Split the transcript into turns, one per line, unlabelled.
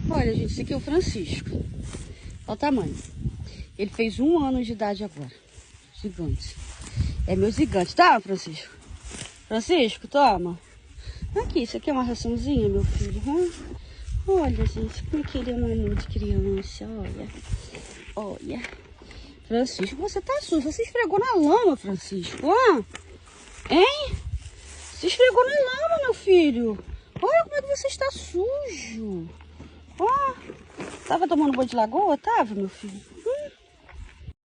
Olha, gente, esse aqui é o Francisco. Olha o tamanho. Ele fez 1 ano de idade agora. Gigante. É meu gigante, tá, Francisco? Francisco, toma. Aqui, isso aqui é uma raçãozinha, meu filho. Olha, gente, como é que ele é um amor de criança. Olha. Olha. Francisco, você tá sujo. Você esfregou na lama, Francisco. Hein? Você esfregou na lama, meu filho. Olha como é que você está sujo. Tava tomando banho de lagoa? Tava, meu filho?